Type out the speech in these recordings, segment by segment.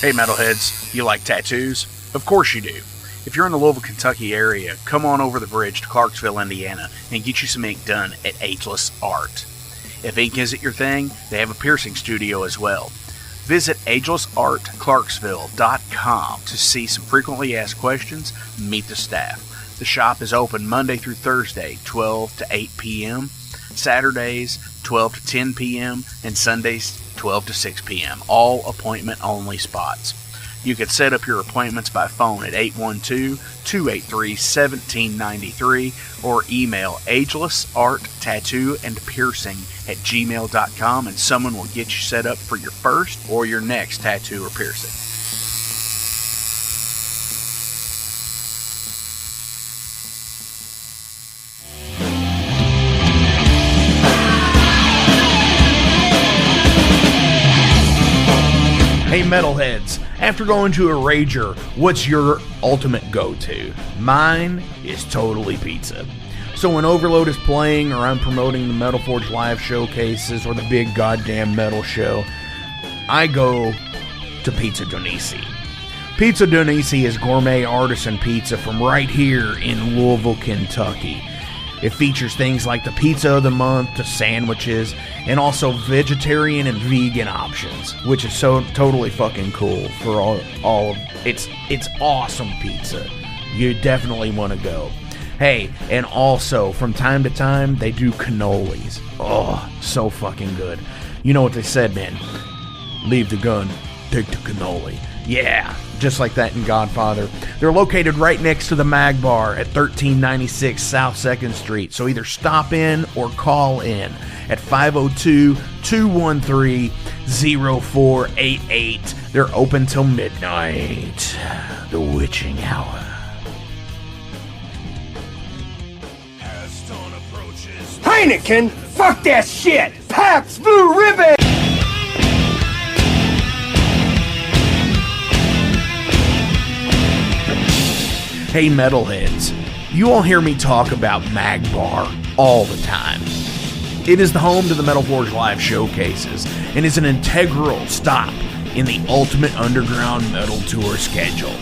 Hey metalheads, you like tattoos? Of course you do. If you're in the Louisville, Kentucky area, come on over the bridge to Clarksville, Indiana, and get you some ink done at Ageless Art. If ink isn't your thing, they have a piercing studio as well. Visit agelessartclarksville.com to see some frequently asked questions, meet the staff. The shop is open Monday through Thursday, 12 to 8 p.m., Saturdays, 12 to 10 p.m., and Sundays, 12 to 6 p.m., all appointment-only spots. You can set up your appointments by phone at 812-283-1793 or email agelessarttattooandpiercing@gmail.com and someone will get you set up for your first or your next tattoo or piercing. Hey metalheads, after going to a rager, what's your ultimate go-to? Mine is totally pizza. So when Overload is playing or I'm promoting the Metal Forge live showcases or the big goddamn metal show, I go to Pizza DoNisi. Pizza DoNisi is gourmet artisan pizza from right here in Louisville, Kentucky. It features things like the pizza of the month, the sandwiches, and also vegetarian and vegan options, which is so totally fucking cool for all of it's awesome pizza. You definitely want to go. Hey, and also from time to time they do cannolis. Oh, so fucking good. You know what they said, man? Leave the gun, take the cannoli. Yeah, just like that in Godfather. They're located right next to the Mag Bar at 1396 South 2nd Street. So either stop in or call in at 502-213-0488. They're open till midnight. The witching hour. Heineken? Fuck that shit! Pabst Blue Ribbon! Hey metalheads, you all hear me talk about Mag Bar all the time. It is the home to the Metal Forge live showcases and is an integral stop in the Ultimate Underground Metal Tour schedule.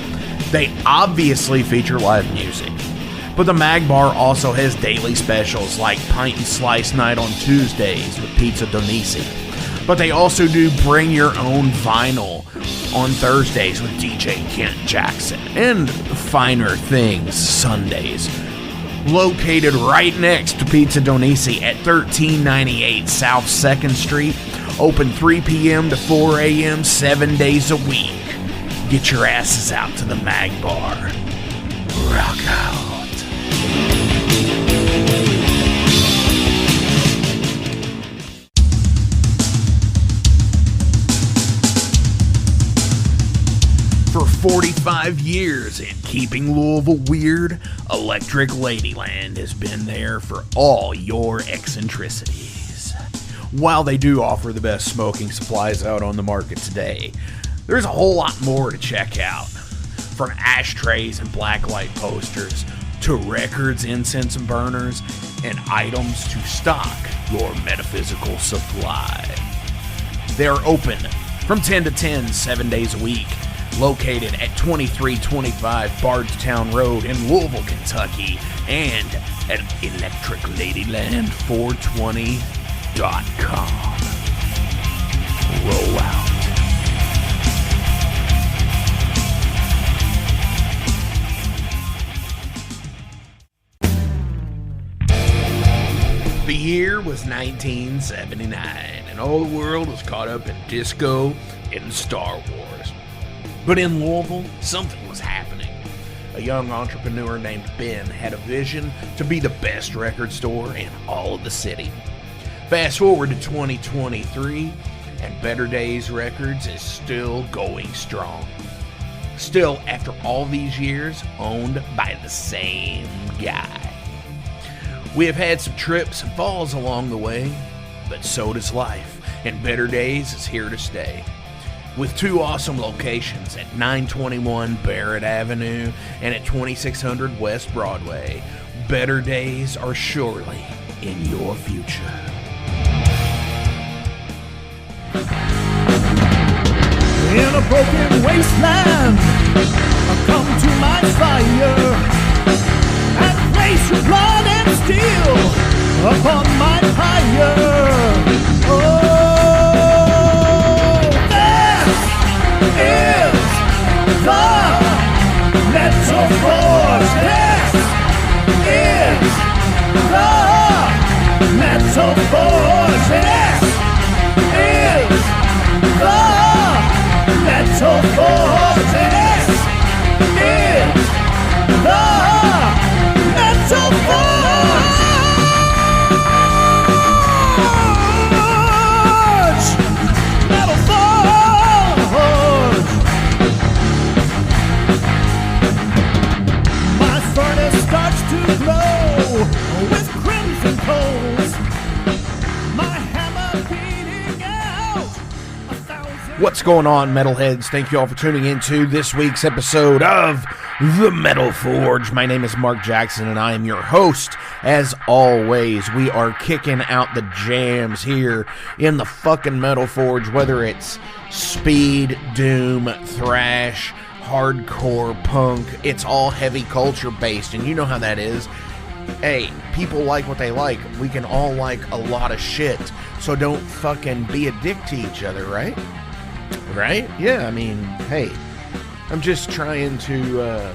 They obviously feature live music, but the Mag Bar also has daily specials like Pint and Slice Night on Tuesdays with Pizza DoNisi. But they also do Bring Your Own Vinyl on Thursdays with DJ Kent Jackson, and Finer Things Sundays. Located right next to Pizza DoNisi at 1398 South 2nd Street, open 3 p.m. to 4 a.m. 7 days a week. Get your asses out to the Mag Bar. Rock out. For 45 years in keeping Louisville weird, Electric Ladyland has been there for all your eccentricities. While they do offer the best smoking supplies out on the market today, there's a whole lot more to check out. From ashtrays and blacklight posters, to records, incense and burners, and items to stock your metaphysical supply. They are open from 10 to 10, 7 days a week. Located at 2325 Bardstown Road in Louisville, Kentucky, and at electricladyland420.com. Roll out. The year was 1979, and all the world was caught up in disco and Star Wars. But in Louisville, something was happening. A young entrepreneur named Ben had a vision to be the best record store in all of the city. Fast forward to 2023, and Better Days Records is still going strong. Still, after all these years, owned by the same guy. We have had some trips and falls along the way, but so does life, and Better Days is here to stay. With two awesome locations at 921 Barrett Avenue and at 2600 West Broadway, better days are surely in your future. in a broken wasteland. Come to my fire and place your blood and steel upon my pyre. Oh, this is the Metal Forge. This is the Metal Forge. This is the Metal Forge. This is the Metal Forge. Metal Forge. My furnace starts to glow with crimson coals. My hammer beating out 1,000. What's going on, metalheads? Thank you all for tuning into this week's episode of The Metal Forge. My name is Mark Jackson, and I am your host. As always, we are kicking out the jams here in the fucking Metal Forge, whether it's speed, doom, thrash, hardcore, punk. It's all heavy culture based, and you know how that is. Hey, people like what they like. We can all like a lot of shit, so don't fucking be a dick to each other, right? Right? Yeah, I mean, hey, I'm just trying to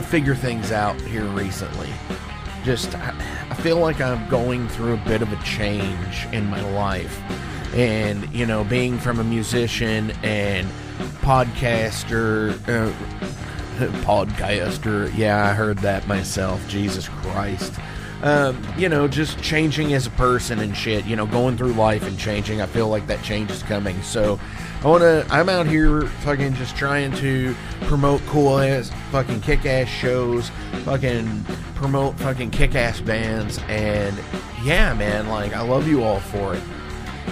figure things out here recently. I feel like I'm going through a bit of a change in my life. And, you know, being from a musician and podcaster, yeah, I heard that myself, Jesus Christ. You know, just changing as a person and shit, you know, going through life and changing. I feel like that change is coming. So I'm out here fucking just trying to promote cool ass fucking kick ass shows, fucking promote fucking kick ass bands. And yeah, man, like, I love you all for it.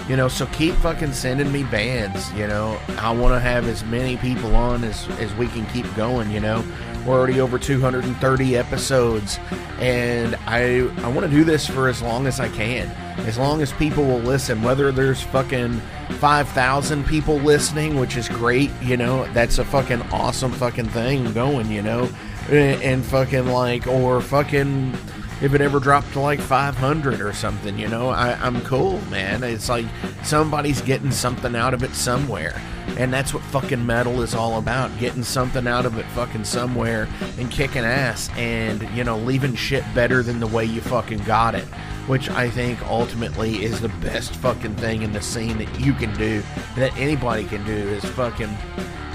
You know, so keep fucking sending me bands, you know. I want to have as many people on as we can keep going, you know. We're already over 230 episodes, and I want to do this for as long as I can. As long as people will listen, whether there's fucking 5,000 people listening, which is great, you know, that's a fucking awesome fucking thing going, you know. And fucking like, or fucking, if it ever dropped to like 500 or something, you know, I'm cool, man. It's like somebody's getting something out of it somewhere. And that's what fucking metal is all about. Getting something out of it fucking somewhere and kicking ass and, you know, leaving shit better than the way you fucking got it. Which I think ultimately is the best fucking thing in the scene that you can do, that anybody can do, is fucking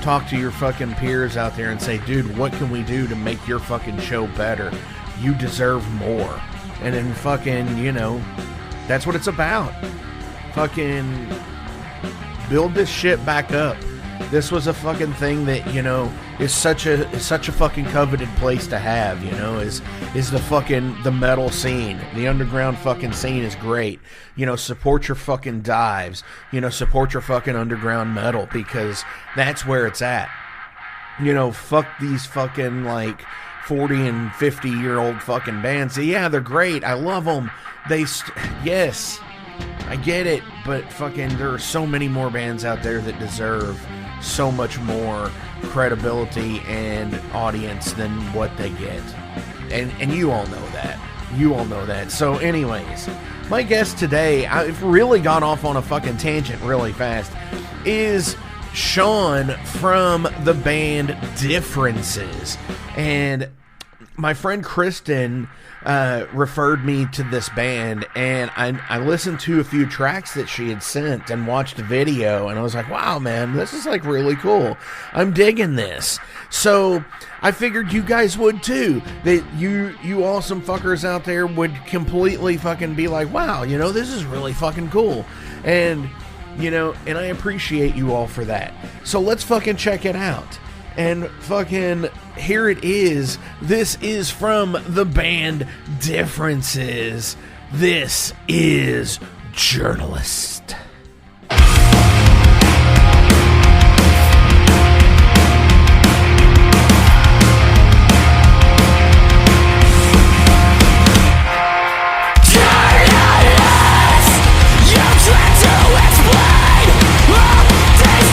talk to your fucking peers out there and say, dude, what can we do to make your fucking show better? You deserve more. And then fucking, you know, that's what it's about. Fucking build this shit back up. This was a fucking thing that, you know, is such a fucking coveted place to have, you know, is the metal scene. The underground fucking scene is great. You know, support your fucking dives. You know, support your fucking underground metal, because that's where it's at. You know, fuck these fucking like 40 and 50 year old fucking bands. Yeah, they're great. I love them. Yes, I get it, but fucking there are so many more bands out there that deserve so much more credibility and audience than what they get. And you all know that. You all know that. So anyways, my guest today, I've really gone off on a fucking tangent really fast, is Sean from the band Differences. And my friend Kristen referred me to this band, and I listened to a few tracks that she had sent and watched a video, and I was like, wow, man, this is like really cool. I'm digging this. So I figured you guys would too, that you awesome fuckers out there would completely fucking be like, wow, you know, this is really fucking cool. And, you know, and I appreciate you all for that. So let's fucking check it out. And fucking here it is. This is from the band Differences. This is Journalist. You try to explain all these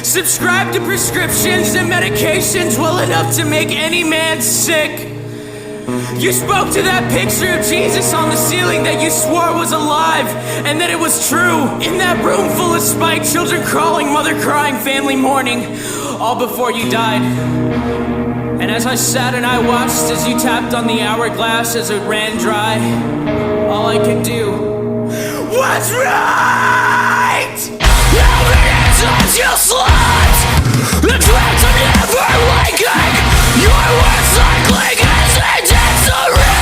Subscribe to prescriptions and medications well enough to make any man sick. You spoke to that picture of Jesus on the ceiling that you swore was alive and that it was true. In that room full of spite, children crawling, mother crying, family mourning, all before you died. And as I sat and I watched as you tapped on the hourglass as it ran dry, all I could do was right! As you slept, the dreams of never waking, your words cycling as they dance around.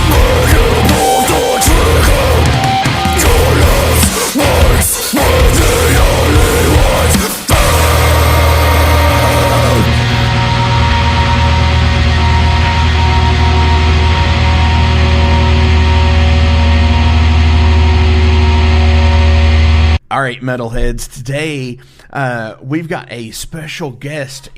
When you pull the trigger, your last words were the only ones found. All right, metalheads, today we've got a special guest,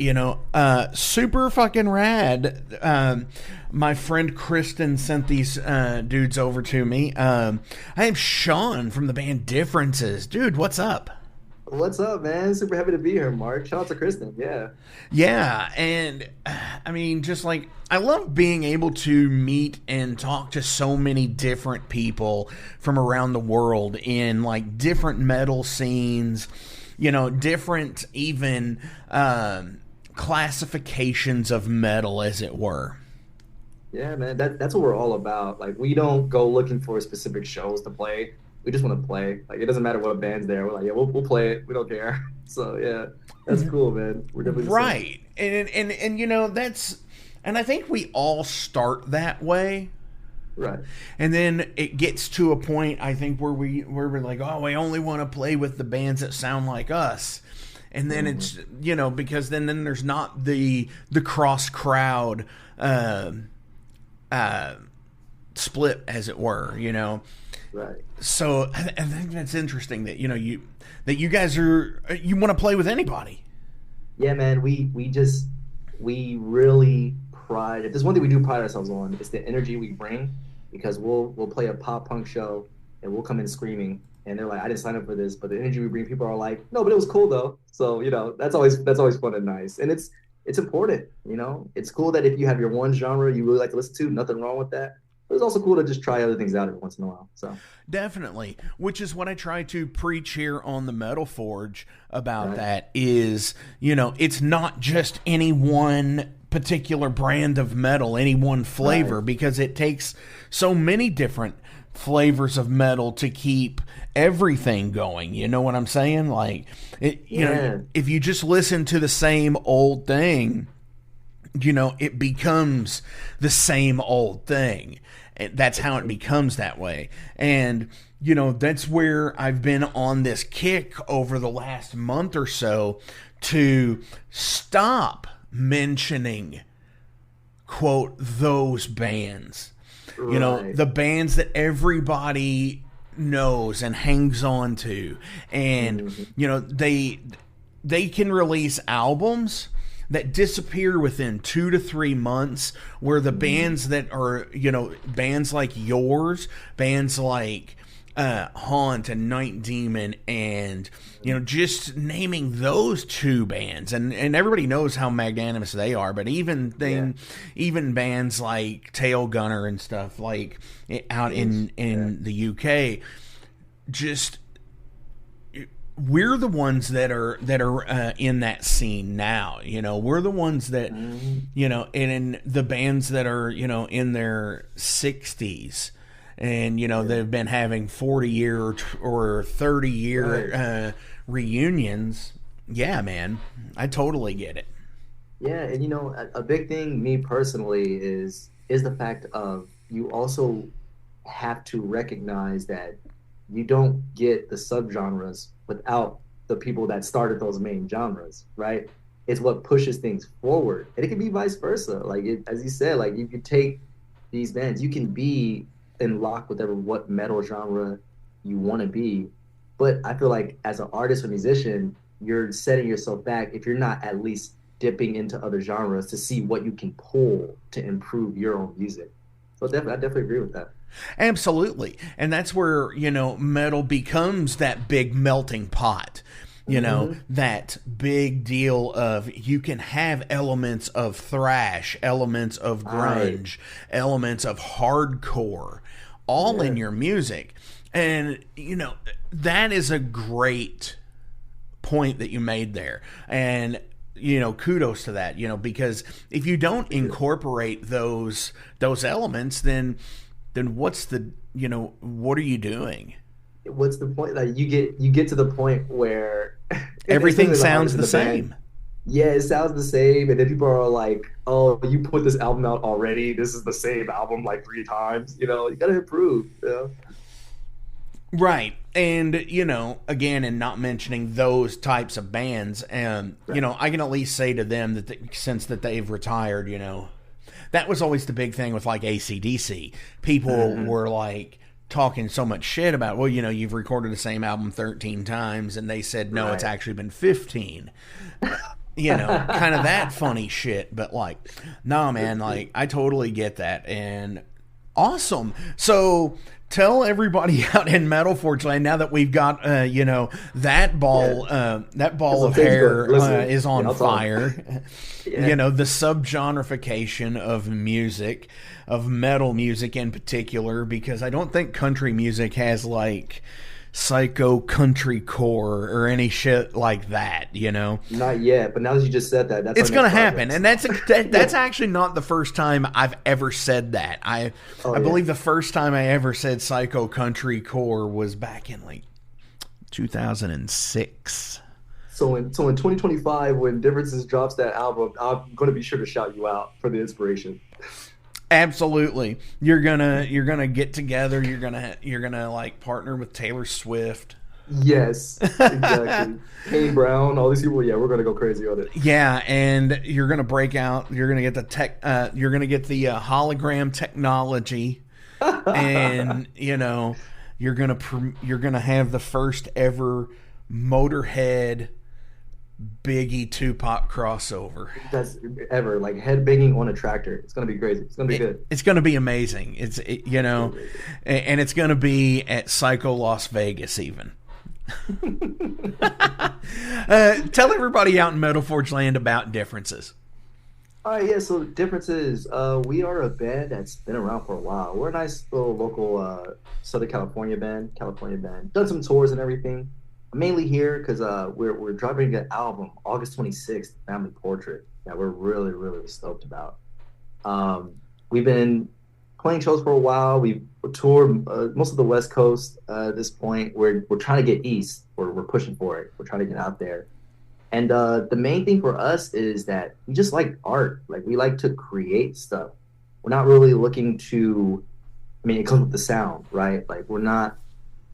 super fucking rad. My friend Kristen sent these dudes over to me. I am Sean from the band Differences. Dude, what's up? What's up, man? Super happy to be here, Mark. Shout out to Kristen. Yeah. Yeah, and I mean, just like, I love being able to meet and talk to so many different people from around the world in like different metal scenes, different even classifications of metal, as it were. Yeah, man. That's what we're all about. Like, we don't go looking for specific shows to play. We just want to play. Like, it doesn't matter what band's there. We're like, yeah, we'll play it. We don't care. So yeah, that's cool, man. We're definitely right. And that's, and I think we all start that way. Right. And then it gets to a point, I think, where we're like, oh, we only want to play with the bands that sound like us. And then it's, because then there's not the cross crowd split, as it were, Right. So I think that's interesting that you guys you want to play with anybody. Yeah, man. We really pride. If there's one thing we do pride ourselves on, it's the energy we bring. Because we'll play a pop punk show and we'll come in screaming, and they're like, I didn't sign up for this, but the energy we bring, people are like, no, but it was cool though. So that's always fun and nice, and it's important. It's cool that if you have your one genre you really like to listen to, nothing wrong with that. But it's also cool to just try other things out every once in a while. So definitely, which is what I try to preach here on the Metal Forge about. Right. That is, it's not just any one particular brand of metal, any one flavor, right. Because it takes so many different flavors of metal to keep everything going. You know what I'm saying? Like, if you just listen to the same old thing, it becomes the same old thing. That's how it becomes that way. And, that's where I've been on this kick over the last month or so to stop mentioning, quote, those bands. Right. The bands that everybody knows and hangs on to. And, they can release albums that disappear within 2 to 3 months, where the bands that are, bands like yours, bands like Haunt and Night Demon, and just naming those two bands, and everybody knows how magnanimous they are. But even bands like Tail Gunner and stuff like out in the UK, just we're the ones that are in that scene now. We're the ones that and the bands that are in their 60s. And, they've been having 40-year or 30-year reunions. Yeah, man. I totally get it. Yeah, and, a big thing, me personally, is the fact of you also have to recognize that you don't get the subgenres without the people that started those main genres, right? It's what pushes things forward. And it can be vice versa. Like, as you said, like, you can take these bands, you can be in lock with what metal genre you want to be, but I feel like as an artist or musician, you're setting yourself back if you're not at least dipping into other genres to see what you can pull to improve your own music. So I definitely agree with that. Absolutely. And that's where metal becomes that big melting pot. That big deal of you can have elements of thrash, elements of grunge, elements of hardcore, all in your music. And, that is a great point that you made there. And, kudos to that, because if you don't incorporate those elements, then what's what are you doing? What's the point? Like, you get to the point where everything sounds the same. Yeah, it sounds the same, and then people are like, "Oh, you put this album out already. This is the same album like 3 times." You gotta improve. Right. And again, and not mentioning those types of bands, and I can at least say to them that since they've retired, that was always the big thing with like AC/DC. People were like talking so much shit about, well, you've recorded the same album 13 times, and they said, no, it's actually been 15. Kind of that funny shit. But like, no, man, like, I totally get that. And awesome. So tell everybody out in Metal Forge Land, now that we've got, that ball of hair is on fire. The subgenreification of music, of metal music in particular, because I don't think country music has like psycho country core or any shit like that, Not yet, but now that you just said that, it's going to happen. And that's actually not the first time I've ever said that. I believe the first time I ever said psycho country core was back in like 2006. So in 2025, when Differences drops that album, I'm going to be sure to shout you out for the inspiration. Absolutely. You're gonna get together. You're gonna like partner with Taylor Swift. Yes, exactly. Kane Brown, all these people. Yeah, we're gonna go crazy on it. Yeah, and you're gonna break out. You're gonna get the You're gonna get the hologram technology, and you're gonna have the first ever Motorhead Biggie Tupac crossover. That's ever, like, head banging on a tractor. It's gonna be crazy. It's gonna be good. It's gonna be amazing. And it's gonna be at Psycho Las Vegas even. Tell everybody out in Metal Forge Land about Differences. All right, yeah. So Differences, we are a band that's been around for a while. We're a nice little local Southern California band. Done some tours and everything. Mainly here because we're dropping an album August 26th, Family Portrait, that we're really, really stoked about. We've been playing shows for a while. We've toured most of the West Coast at this point. We're trying to get east. We're pushing for it. We're trying to get out there. And the main thing for us is that we just like art. Like, we like to create stuff. We're not really looking to, it comes with the sound, right? Like, we're not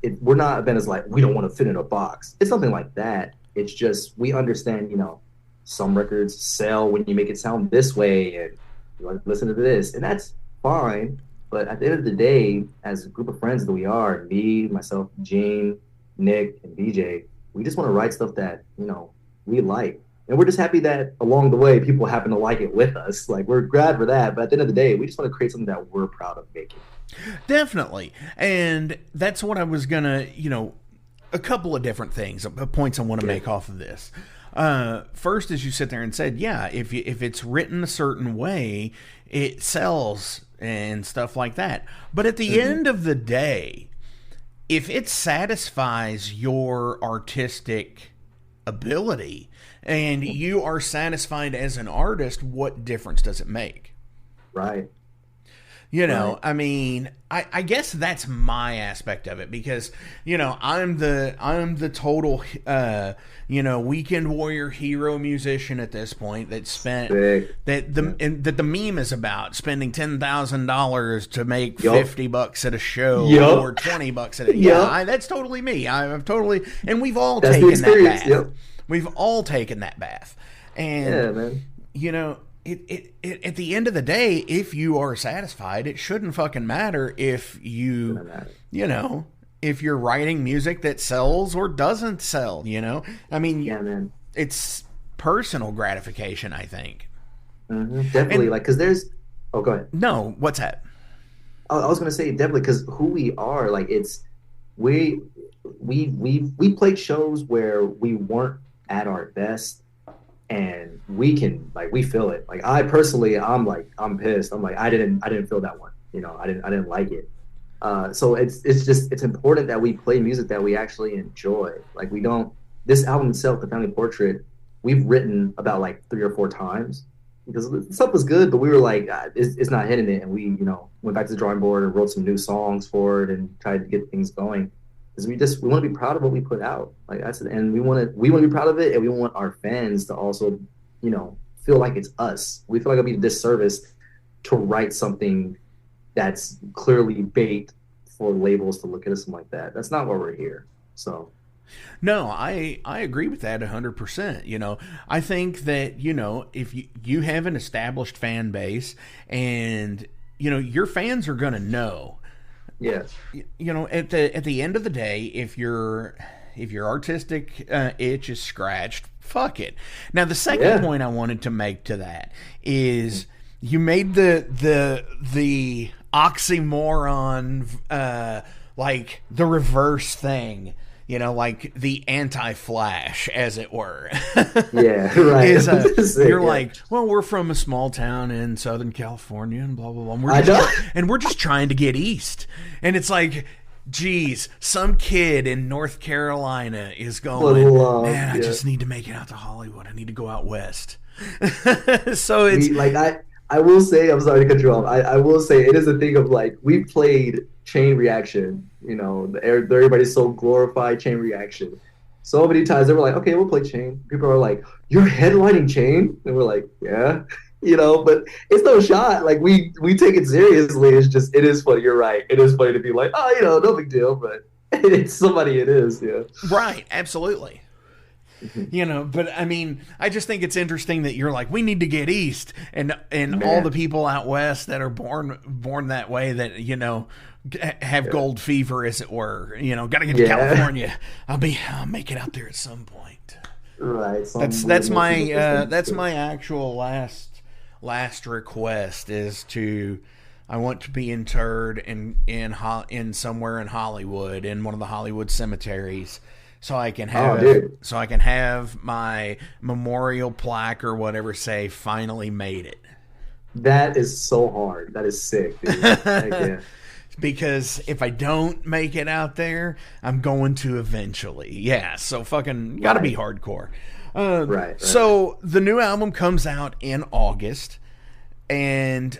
a band that's like, we don't want to fit in a box. It's something like that. It's just, we understand, some records sell when you make it sound this way, and you want to listen to this, and that's fine. But at the end of the day, as a group of friends that we are, me, myself, Gene, Nick, and BJ, we just want to write stuff that, we like. And we're just happy that along the way, people happen to like it with us. Like, we're glad for that. But at the end of the day, we just want to create something that we're proud of making. Definitely. And that's what I was going to, a couple of different things, points I want to make off of this. First, as you sit there and said, yeah, if it's written a certain way, it sells and stuff like that. But at the end of the day, if it satisfies your artistic ability and you are satisfied as an artist, what difference does it make? Right. I mean, I guess that's my aspect of it because, I'm the total, weekend warrior hero musician at this point that spent that the meme is about spending $10,000 to make $50 at a show or $20 at a that's totally me. I've totally, and we've all taken that bath. We've all taken that bath, and at the end of the day, if you are satisfied, it shouldn't fucking matter if if you're writing music that sells or doesn't sell, I mean, it's personal gratification, I think. Definitely. Cause there's, go ahead. No, what's that? I was going to say definitely. Cause who we are, we played shows where we weren't at our best. And we can we feel it. I personally, I'm pissed. I'm I didn't feel that one. I didn't like it. So it's important that we play music that we actually enjoy. We don't. This album itself, The Family Portrait, we've written about 3 or 4 times because the stuff was good, but we were it's not hitting it, and we went back to the drawing board and wrote some new songs for it and tried to get things going. Because we want to be proud of what we put out, that's it. And we want to be proud of it, and we want our fans to also, feel like it's us. We feel like it'd be a disservice to write something that's clearly bait for labels to look at us like that. That's not why we're here. So, no, I agree with that 100%. I think that if you have an established fan base, and your fans are gonna know. Yeah. At the end of the day, if your artistic itch is scratched, fuck it. Now, the second point I wanted to make to that is you made the oxymoron, the reverse thing. The anti-Flash, as it were. Yeah, right. You're well, we're from a small town in Southern California, and blah blah blah. And we're just trying to get east. And it's geez, some kid in North Carolina is going, man, I just need to make it out to Hollywood. I need to go out west. So it's I will say, I'm sorry to cut you off. I will say it is a thing of we played Chain Reaction. Everybody's so glorified Chain Reaction. So many times they were okay, we'll play Chain. People are you're headlining Chain? And we're yeah. But it's no shot. We take it seriously. It is funny. You're right. It is funny to be no big deal, but it's somebody it is. Yeah. Right. Absolutely. But I mean, I just think it's interesting that you're we need to get east, and all the people out west that are born that way that have gold fever, as it were. Got to get to California. I'll make it out there at some point. Right. That's my actual last request is I want to be interred in somewhere in Hollywood, in one of the Hollywood cemeteries. So I can have my memorial plaque or whatever say finally made it. That is so hard. That is sick, dude. Because if I don't make it out there, I'm going to eventually. Yeah, so fucking gotta be hardcore. Right. So the new album comes out in August, and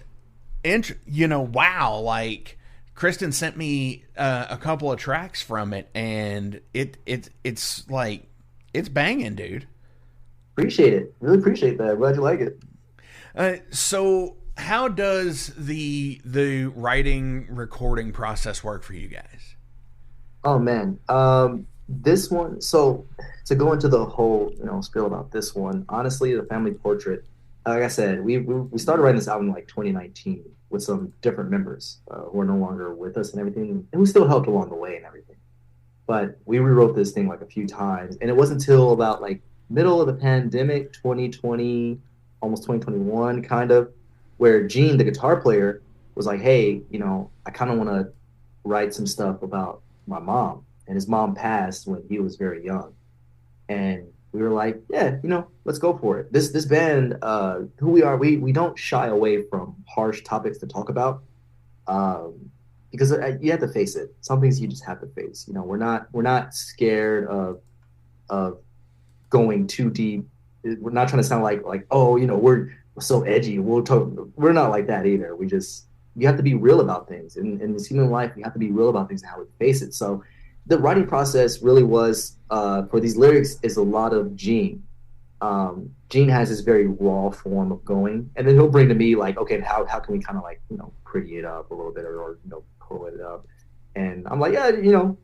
wow, Kristen sent me a couple of tracks from it, and it's banging, dude. Appreciate it. Really appreciate that. Glad you like it. So how does the writing recording process work for you guys? Oh man, this one. So to go into the whole spiel about this one, honestly, The Family Portrait. Like I said, we started writing this album in 2019 with some different members who are no longer with us and everything, and we still helped along the way and everything. But we rewrote this thing a few times, and it wasn't until about middle of the pandemic, 2020, almost 2021, kind of, where Gene, the guitar player, was hey, I kind of want to write some stuff about my mom. And his mom passed when he was very young. And we were like, yeah, let's go for it. This band, who we are, we don't shy away from harsh topics to talk about, because you have to face it. Some things you just have to face. We're not scared of going too deep. We're not trying to sound like oh, we're so edgy. We're not like that either. You have to be real about things. In this human life, you have to be real about things and how we face it. So the writing process really was, for these lyrics, is a lot of Gene. Gene has this very raw form of going, and then he'll bring to me like, okay, how can we kind of pretty it up a little bit, or pull it up, and I'm like, yeah,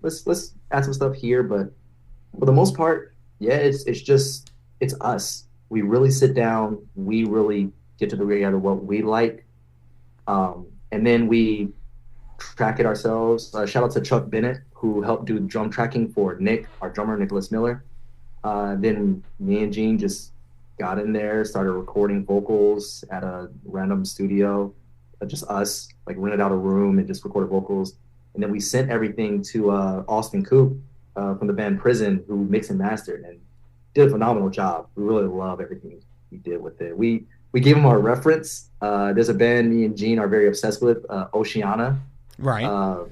let's add some stuff here, but for the most part, yeah, it's us. We really sit down, we really get to the reality of what we like, and then we track it ourselves. Shout out to Chuck Bennett, who helped do drum tracking for Nick, our drummer, Nicholas Miller. Then me and Gene just got in there, started recording vocals at a random studio, just us, rented out a room and just recorded vocals. And then we sent everything to Austin Coop from the band Prison, who mixed and mastered and did a phenomenal job. We really love everything he did with it. We gave him our reference. There's a band me and Gene are very obsessed with, Oceana. Right.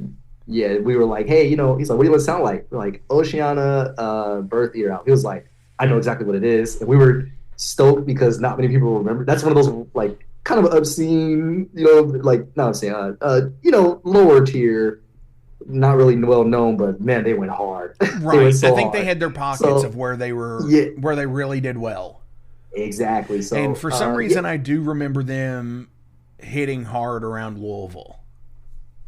Yeah, we were like, hey, he's like, what do you want to sound like? We're like, Oceana, Birth Ear Out. He was like, I know exactly what it is. And we were stoked because not many people remember. That's one of those, kind of obscene, not obscene, lower tier, not really well known, but man, they went hard. Right. Went so I think hard. they had their pockets of where they were, where they really did well. Exactly. So, and for some reason, I do remember them hitting hard around Louisville,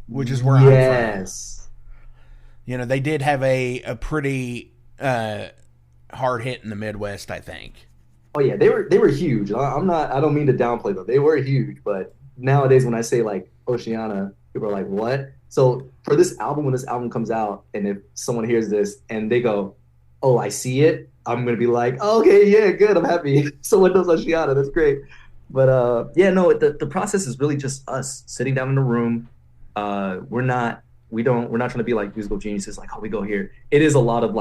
which is where I'm from. They did have a pretty hard hit in the Midwest, I think. Oh yeah, they were huge. I don't mean to downplay them. They were huge, but nowadays when I say Oceana, people are like, what? So for this album, when this album comes out, and if someone hears this and they go, oh, I see it, I'm gonna be like, oh, okay, yeah, good, I'm happy. Someone knows Oceana, that's great. But the process is really just us sitting down in a room. We're not trying to be like musical geniuses, we go here. It is a lot of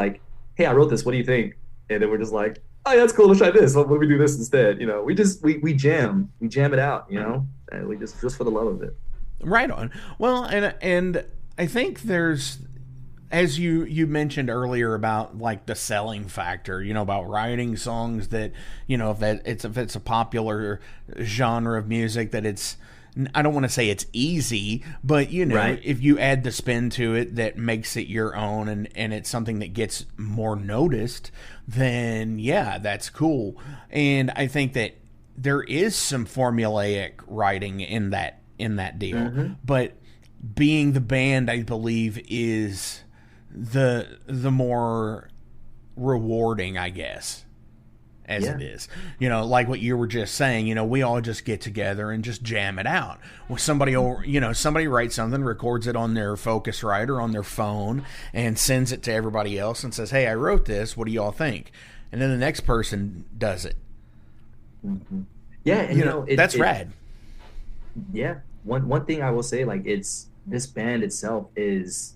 hey, I wrote this, what do you think? And then we're just like, oh yeah, that's cool, let's try this. Let me do this instead. We jam it out, and we just for the love of it. Right on. Well, and I think there's, as you mentioned earlier about the selling factor, about writing songs that, if it's a popular genre of music, that it's, I don't want to say it's easy, but right. If you add the spin to it that makes it your own, and it's something that gets more noticed, then yeah, that's cool. And I think that there is some formulaic writing in that deal, mm-hmm. But being the band, I believe, is the more rewarding, I guess, as it is. Like what you were just saying, we all just get together and just jam it out. Well, somebody writes something, records it on their Focusrite or on their phone, and sends it to everybody else and says, hey, I wrote this, what do y'all think? And then the next person does it. Mm-hmm. Yeah, and that's rad. Yeah. One thing I will say, it's this band itself is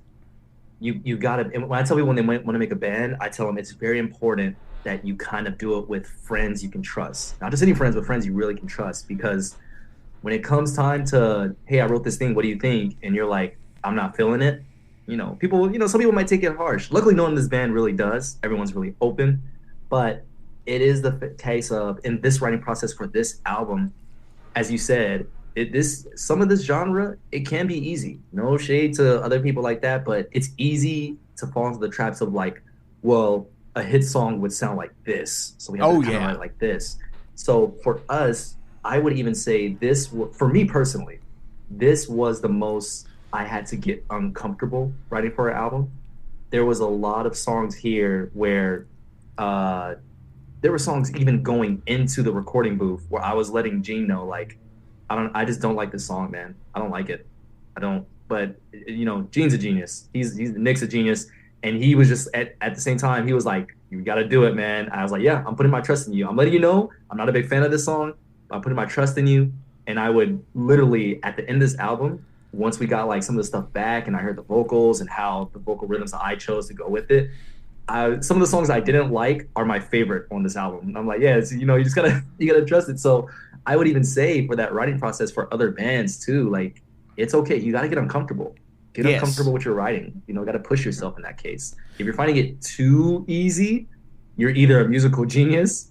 you gotta, and when I tell people when they want to make a band, I tell them it's very important that you kind of do it with friends you can trust. Not just any friends, but friends you really can trust. Because when it comes time to, hey, I wrote this thing, what do you think? And you're like, I'm not feeling it. People, some people might take it harsh. Luckily, no one in this band really does. Everyone's really open. But it is the case of, in this writing process for this album, as you said, some of this genre, it can be easy. No shade to other people like that, but it's easy to fall into the traps of well, a hit song would sound like this, so we have to write it like this. So for us, I would even say this, for me personally, this was the most I had to get uncomfortable writing for an album. There was a lot of songs here where there were songs even going into the recording booth where I was letting Gene know, I just don't like this song, man. I don't like it. I don't. But Gene's a genius. Nick's a genius, and he was just at the same time. He was like, "You got to do it, man." I was like, "Yeah, I'm putting my trust in you. I'm letting you know I'm not a big fan of this song. I'm putting my trust in you." And I would literally, at the end of this album, once we got like some of the stuff back and I heard the vocals and how the vocal rhythms that I chose to go with it, some of the songs I didn't like are my favorite on this album. And I'm like, yeah, you just gotta trust it. So I would even say for that writing process for other bands too, like it's okay. You gotta get uncomfortable. Get uncomfortable with your writing. Gotta push yourself in that case. If you're finding it too easy, you're either a musical genius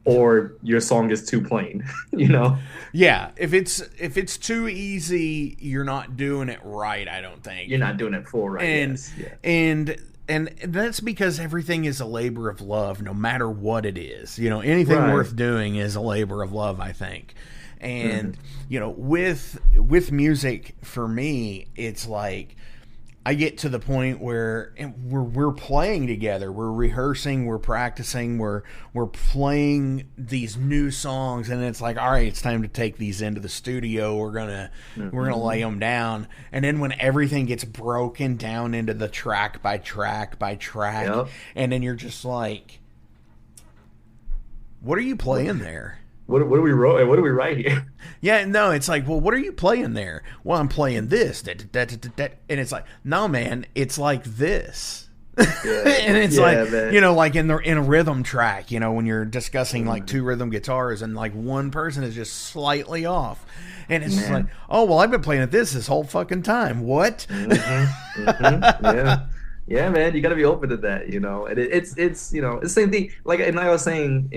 or your song is too plain. Yeah, if it's too easy, you're not doing it right, I don't think. You're not doing it full right. And that's because everything is a labor of love, no matter what it is. Anything worth doing is a labor of love, I think. And with music, for me, it's like I get to the point where we're playing together, we're rehearsing, we're practicing, we're playing these new songs, and it's like, all right, it's time to take these into the studio. We're gonna lay them down, and then when everything gets broken down into the track by track by track, and then you're just like, what are you playing there? What do we write? What do we write here? Yeah, no, it's like, well, what are you playing there? Well, I'm playing this, and it's like, no, man, it's like this, and it's like, man. Like in a rhythm track, when you're discussing like two rhythm guitars, and like one person is just slightly off, and it's just like, oh, well, I've been playing this whole fucking time. What? Yeah, man, you got to be open to that, and it's it's the same thing. Like, and I was saying,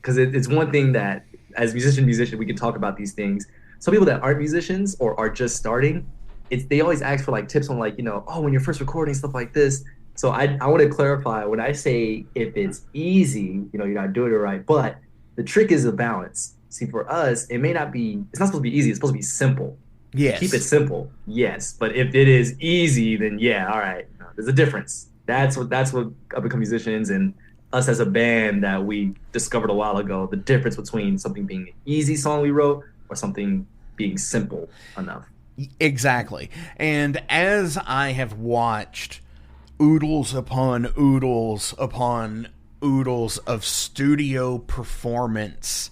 because it's one thing that as musician, we can talk about these things. Some people that aren't musicians or are just starting, they always ask for like tips on like, when you're first recording, stuff like this. So I want to clarify, when I say if it's easy, you gotta do it right. But the trick is the balance. See, for us, it's not supposed to be easy. It's supposed to be simple. Yes. Keep it simple. Yes. But if it is easy, then yeah, all right. There's a difference. That's what up-and-coming musicians and us as a band that we discovered a while ago, the difference between something being an easy song we wrote or something being simple enough. Exactly. And as I have watched oodles upon oodles upon oodles of studio performance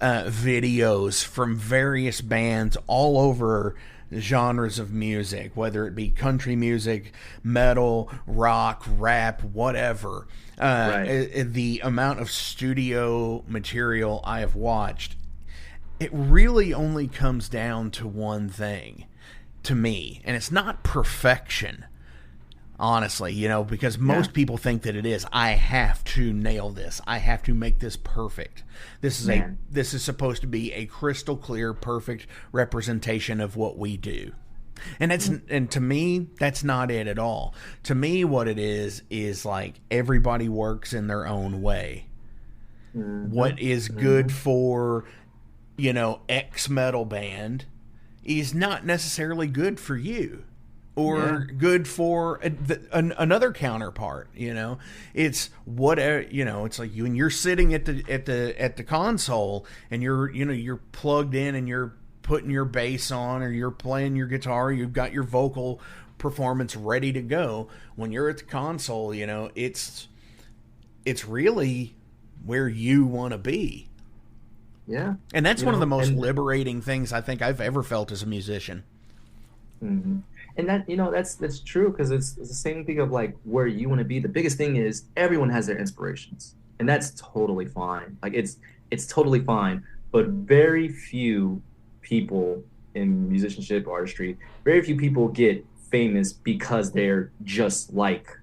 videos from various bands all over genres of music, whether it be country music, metal, rock, rap, whatever. The amount of studio material I have watched, it really only comes down to one thing to me, and it's not perfection, honestly, because most people think that it is. I have to nail this. I have to make this perfect. This is supposed to be a crystal clear, perfect representation of what we do. And and to me, that's not it at all. To me, what it is like everybody works in their own way. What is good for, X metal band is not necessarily good for you. Or good for another counterpart, It's whatever, it's like when you're sitting at the console and you're plugged in and you're putting your bass on or you're playing your guitar, you've got your vocal performance ready to go. When you're at the console, it's really where you want to be. Yeah. And that's one of the most liberating things I think I've ever felt as a musician. Mm-hmm. And that, that's true, because it's the same thing of like where you want to be. The biggest thing is everyone has their inspirations, and that's totally fine. Like it's totally fine, but very few people in musicianship, artistry, very few people get famous because they're just like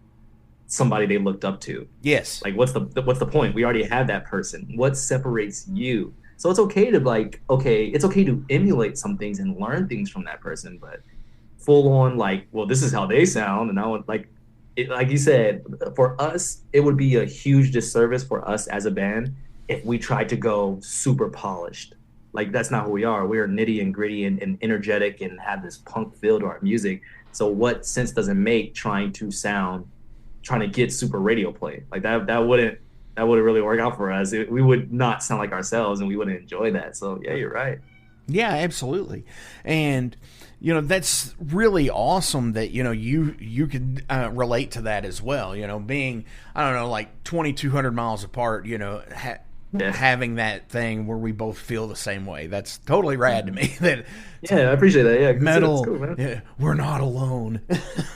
somebody they looked up to. Yes. Like what's the point? We already have that person. What separates you? So it's okay to it's okay to emulate some things and learn things from that person, but full on like, well, this is how they sound, and I would like you said, for us, it would be a huge disservice for us as a band if we tried to go super polished. Like, that's not who we are. We're nitty and gritty and energetic and have this punk feel to our music. So what sense does it make trying to get super radio play? Like that wouldn't really work out for us. We would not sound like ourselves, and we wouldn't enjoy that. So yeah, you're right. Yeah, absolutely. And that's really awesome that, you could relate to that as well. Being, I don't know, like 2,200 miles apart, having that thing where we both feel the same way. That's totally rad to me. That I appreciate that. Yeah, metal. Cool, man. Yeah, we're not alone.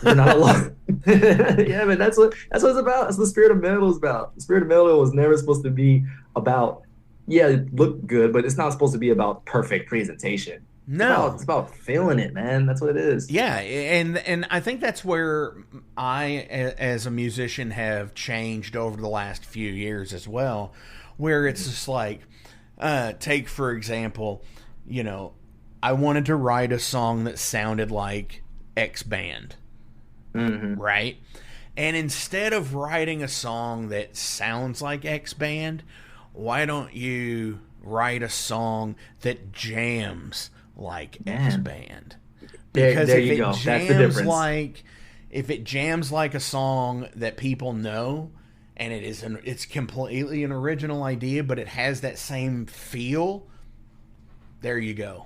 We're not alone. Yeah, man. That's what it's about. That's what the spirit of metal is about. The spirit of metal was never supposed to be about. Yeah, it looked good, but it's not supposed to be about perfect presentation. No, it's about feeling it, man. That's what it is. Yeah, and I think that's where I, as a musician, have changed over the last few years as well, where it's just like, take for example, I wanted to write a song that sounded like X band, right? And instead of writing a song that sounds like X band, why don't you write a song that jams like X band? Because there you go. That's the difference. If it jams like a song that people know, and it's completely an original idea, but it has that same feel, there you go.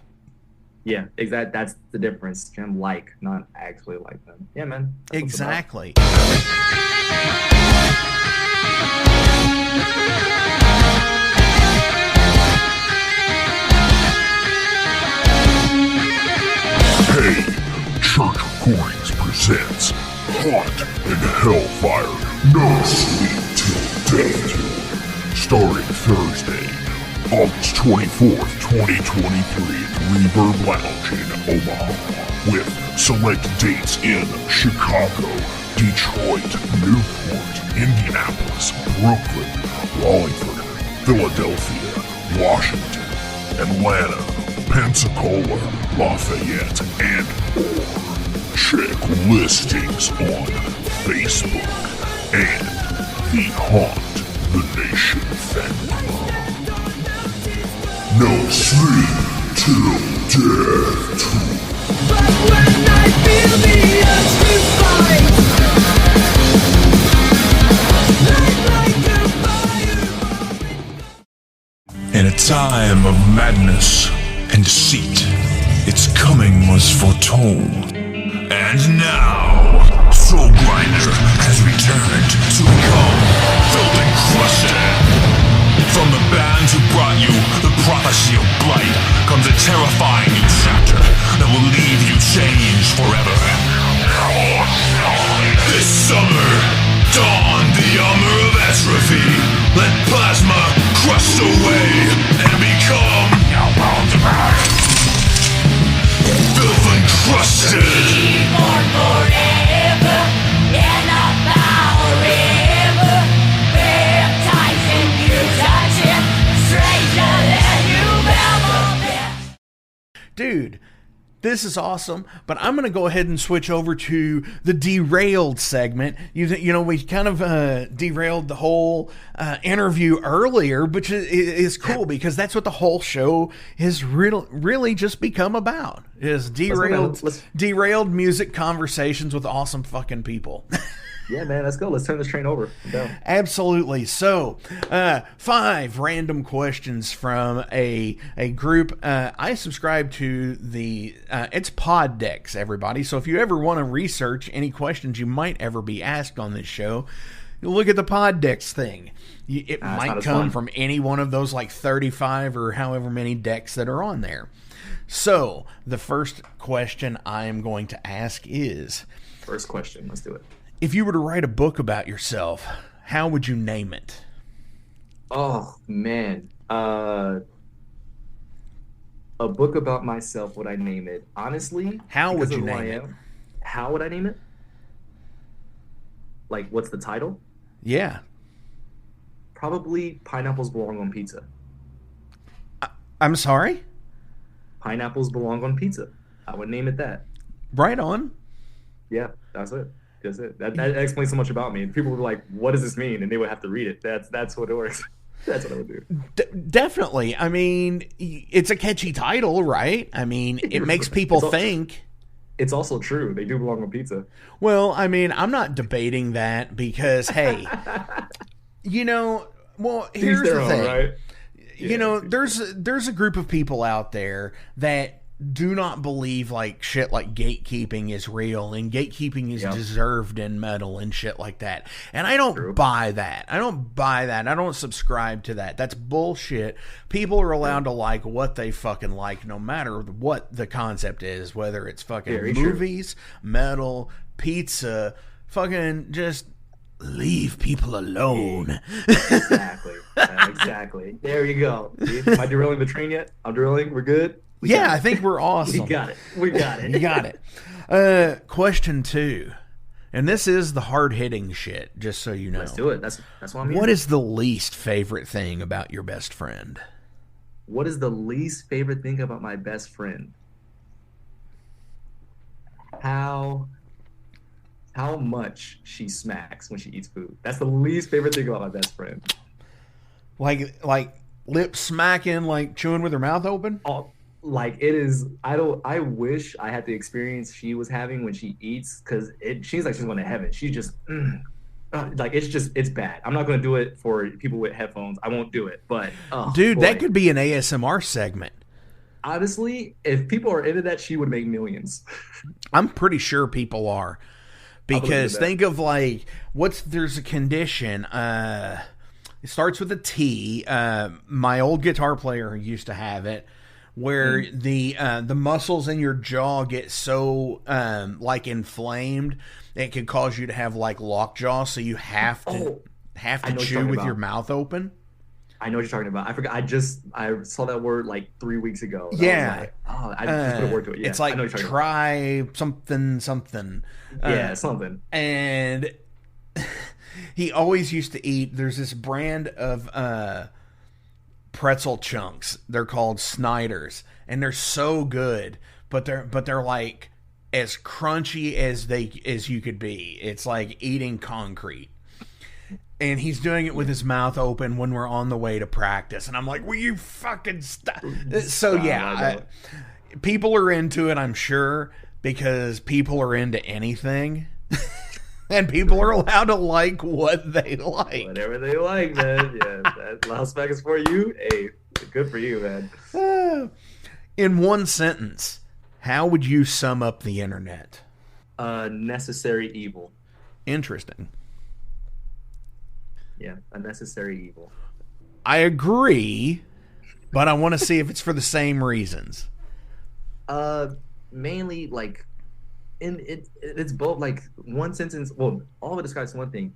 Yeah, exactly. That's the difference. Jam like, not actually like them. Yeah, man. Exactly. Hey, Church Recordings presents Haunt and Hellfire, No Sleep Till Death Tour, starting Thursday, August 24th, 2023 at Reverb Lounge in Omaha, with select dates in Chicago, Detroit, Newport, Indianapolis, Brooklyn, Wallingford, Philadelphia, Washington, Atlanta, Pensacola, Lafayette, and more. Check listings on Facebook and the Haunt the Nation fan club. No sleep till death tour. But when I feel the urge to fight, like a fire. In a time of madness and deceit, its coming was foretold. And now, Soulgrinder has returned to become filled and crusted. From the bands who brought you the prophecy of blight comes a terrifying new chapter that will leave you changed forever. This summer, don the armor of atrophy. Let plasma crush away and become filth encrusted. Born forever in a foul river, baptizing you, touching stranger than you've ever been. Dude, this is awesome, but I'm going to go ahead and switch over to the derailed segment. You know, we kind of derailed the whole interview earlier, which is cool because that's what the whole show has really just become about, is derailed music conversations with awesome fucking people. Yeah, man, let's go. Let's turn this train over. Absolutely. So, 5 random questions from a group. I subscribe to the it's Poddex, everybody. So if you ever want to research any questions you might ever be asked on this show, you look at the Poddex thing. It might come from any one of those like 35 or however many decks that are on there. So the first question I am going to ask is... First question. Let's do it. If you were to write a book about yourself, how would you name it? Oh, man. A book about myself, would I name it? Honestly, how would you name it? How would I name it? Like, what's the title? Yeah. Probably Pineapples Belong on Pizza. I'm sorry? Pineapples Belong on Pizza. I would name it that. Right on. Yeah, that's it. That's it. That explains so much about me. People were like, what does this mean? And they would have to read it. That's what it works. That's what I would do. Definitely. I mean, it's a catchy title, right? I mean, it makes people think. It's also true. They do belong on pizza. Well, I mean, I'm not debating that because, hey, well, here's the thing. Right? Yeah, there's a group of people out there that do not believe like shit like gatekeeping is real and gatekeeping is deserved in metal and shit like that. And I don't buy that. I don't subscribe to that. That's bullshit. People are allowed to like what they fucking like, no matter what the concept is, whether it's fucking movies, metal, pizza, fucking just leave people alone. Exactly. Exactly. There you go. Am I derailing the train yet? I'm derailing. We're good. I think we're awesome. We got it. You got it. Question 2. And this is the hard-hitting shit, just so you know. Let's do it. That's what I'm here. What is the least favorite thing about your best friend? What is the least favorite thing about my best friend? How much she smacks when she eats food. That's the least favorite thing about my best friend. Like lip smacking, like chewing with her mouth open? Oh, like it is. I wish I had the experience she was having when she eats, because she's like she's going to heaven. She's just like it's bad. I'm not going to do it for people with headphones. I won't do it. But dude, that could be an ASMR segment. Honestly, if people are into that, she would make millions. I'm pretty sure people are, because think of like there's a condition. It starts with a T. My old guitar player used to have it, where the muscles in your jaw get so like inflamed, it could cause you to have like lockjaw, so you have to chew with your mouth open. I know what you're talking about. I forgot. I saw that word like 3 weeks ago. Yeah. I just put a word to it. Yeah, it's like try something. Something. And he always used to eat. There's this brand of pretzel chunks. They're called Snyder's, and they're so good. But they're like as crunchy as you could be. It's like eating concrete. And he's doing it with his mouth open when we're on the way to practice. And I'm like, will you fucking stop? So, yeah, people are into it, I'm sure, because people are into anything. And people are allowed to like what they like. Whatever they like, man. Yeah, that loud smack is for you. Hey, good for you, man. In one sentence, how would you sum up the internet? Necessary evil. Interesting. Yeah, a necessary evil. I agree, but I want to see if it's for the same reasons. Mainly like, it's both. Like one sentence. Well, all of it describes one thing: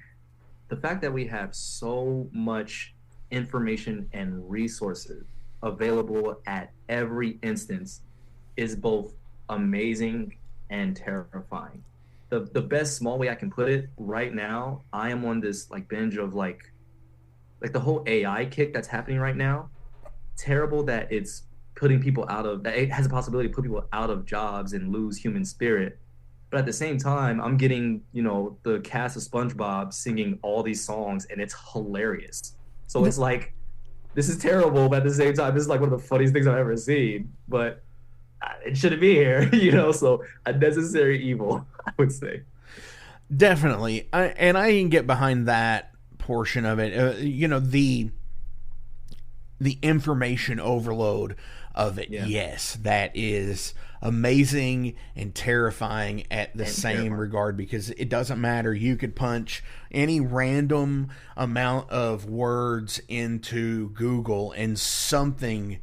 the fact that we have so much information and resources available at every instance is both amazing and terrifying. The best small way I can put it right now, I am on this like binge of like the whole AI kick that's happening right now. Terrible that it's putting people that it has a possibility to put people out of jobs and lose human spirit. But at the same time, I'm getting, the cast of SpongeBob singing all these songs, and it's hilarious. So it's like, this is terrible, but at the same time, this is like one of the funniest things I've ever seen. But it shouldn't be here, so a necessary evil, I would say. Definitely. I can get behind that portion of it. The information overload of it. Yeah. Yes, that is amazing and terrifying at the same regard, because it doesn't matter. You could punch any random amount of words into Google and something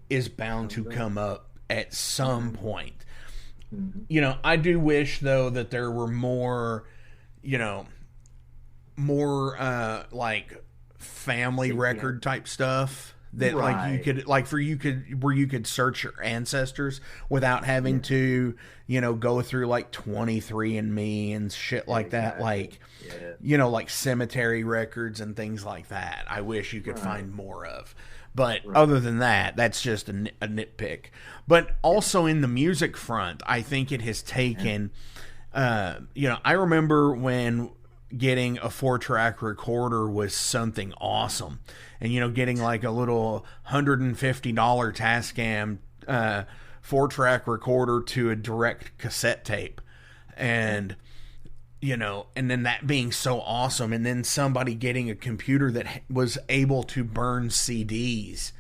is bound to come up at some point. I do wish though that there were more like family record type stuff that like you could where you could search your ancestors without having to go through like 23andMe and shit like that, like like cemetery records and things like that. I wish you could find more of. But other than that, that's just a nitpick. But also in the music front, I think it has taken, I remember when getting a 4-track recorder was something awesome. And, getting like a little $150 Tascam 4-track recorder to a direct cassette tape. And and then that being so awesome, and then somebody getting a computer that was able to burn CDs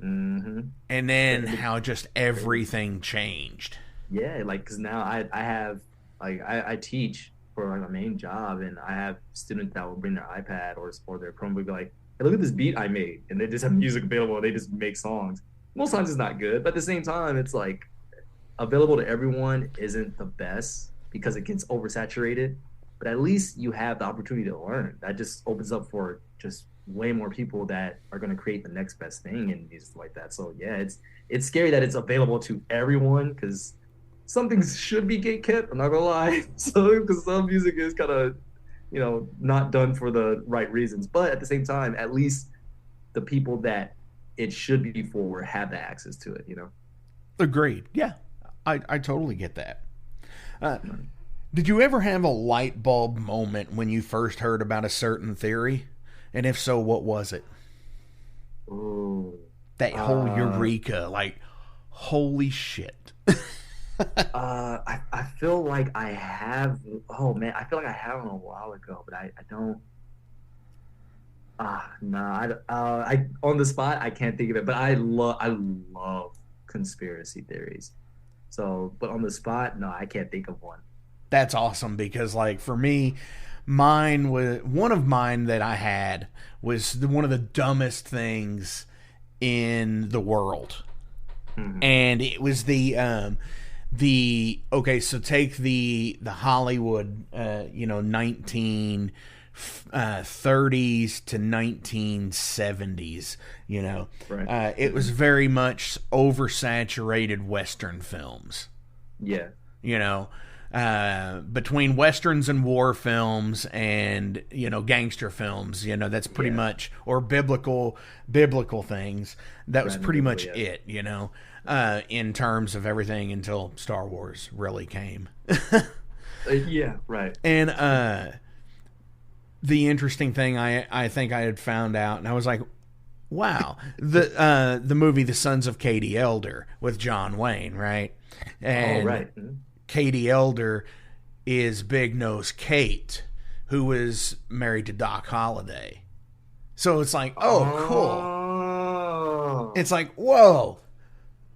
Mm-hmm. And then how just everything changed. Yeah, like, because now I have, like, I teach for like my main job, and I have students that will bring their iPad or their Chromebook, be like, hey, look at this beat I made, and they just have music available, and they just make songs. Most times it's not good, but at the same time, it's like available to everyone isn't the best because it gets oversaturated, but at least you have the opportunity to learn. That just opens up for just way more people that are going to create the next best thing and music like that. So yeah, it's scary that it's available to everyone, because some things should be gatekept, I'm not gonna lie. So because some music is kind of, not done for the right reasons, but at the same time, at least the people that it should be for have the access to it. Agreed. Yeah, I totally get that. Did you ever have a light bulb moment when you first heard about a certain theory? And if so, what was it? Ooh. That whole eureka, like, holy shit. I feel like I have. Oh man, I feel like I have one a while ago, but I don't. I on the spot I can't think of it. But I love conspiracy theories. So, but on the spot, no, I can't think of one. That's awesome, because like for me, one of mine that I had was one of the dumbest things in the world. Mm-hmm. And it was so take the Hollywood 1930s to 1970s, right. It was very much oversaturated Western films. Yeah. Between Westerns and war films and, gangster films, that's pretty much, or biblical things. That was pretty much it, in terms of everything until Star Wars really came. Yeah, right. And the interesting thing I think I had found out, and I was like, wow, the movie The Sons of Katie Elder with John Wayne, right? And right. Mm-hmm. Katie Elder is Big Nose Kate, who was married to Doc Holliday. So it's like, cool. It's like, whoa,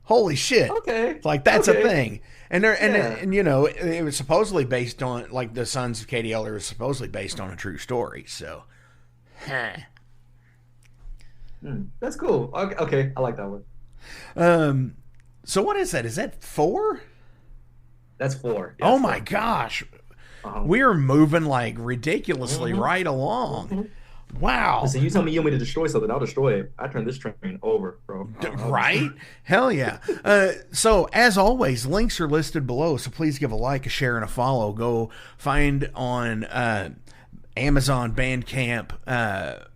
holy shit. Okay. It's like, that's a thing. And it was supposedly based on, like, The Sons of Katie Elder was supposedly based on a true story. So, that's cool. Okay, I like that one. So what is that? Is that 4? That's 4. Yeah, oh my gosh. We are moving like ridiculously right along. Mm-hmm. Wow. Listen, you tell me you want me to destroy something, I'll destroy it. I turn this train over, bro. Right? Hell yeah. So as always, links are listed below, so please give a like, a share, and a follow. Go find on Amazon, Bandcamp,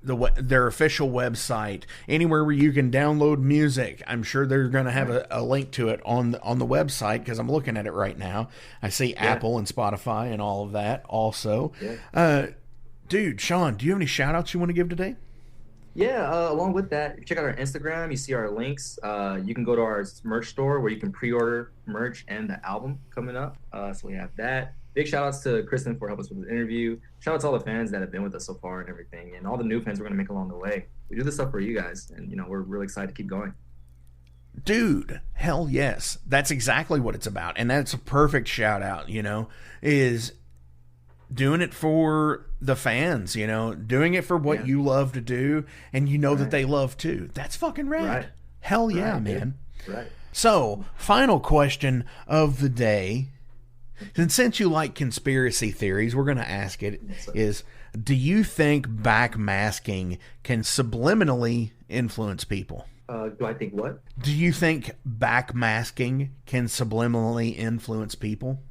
their official website, anywhere where you can download music. I'm sure they're going to have a link to it on the website, because I'm looking at it right now. I see Apple and Spotify and all of that also. Yeah. Dude, Sean, do you have any shout-outs you want to give today? Yeah, along with that, if you check out our Instagram, you see our links. You can go to our merch store where you can pre-order merch and the album coming up. So we have that. Big shout-outs to Kristen for helping us with the interview. Shout-out to all the fans that have been with us so far and everything, and all the new fans we're going to make along the way. We do this stuff for you guys, and, we're really excited to keep going. Dude, hell yes. That's exactly what it's about, and that's a perfect shout-out, is doing it for the fans, doing it for what you love to do, and that they love too. That's fucking rad. Right. Hell yeah, man. Right. So, final question of the day. And since you like conspiracy theories, we're going to ask it, is, do you think backmasking can subliminally influence people? Do I think what? Do you think backmasking can subliminally influence people?